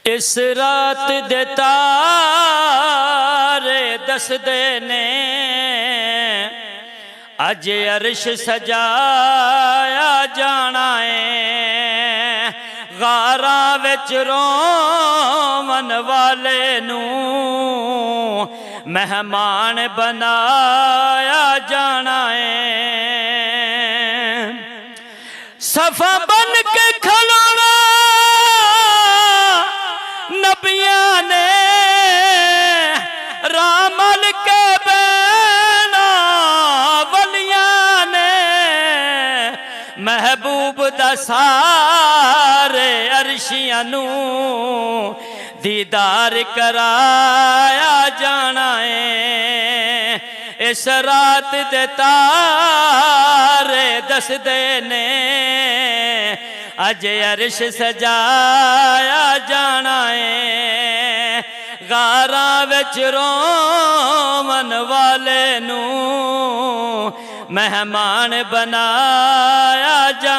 इस रात दे तारे दसदे ने अज अर्श सजाया जाना है। गारा विच रोवन वाले नू मेहमान बनाया जाना है। सफा बन के खलोना नबियां ने रामल के बैना वलियां ने महबूब दा सारे अर्शियां नू दीदार कराया जाना है। इस रात दे तारे दसदे ने अज अर्श सजाया जाना है। गारा विच रोवन वाले नू मेहमान बनाया जाना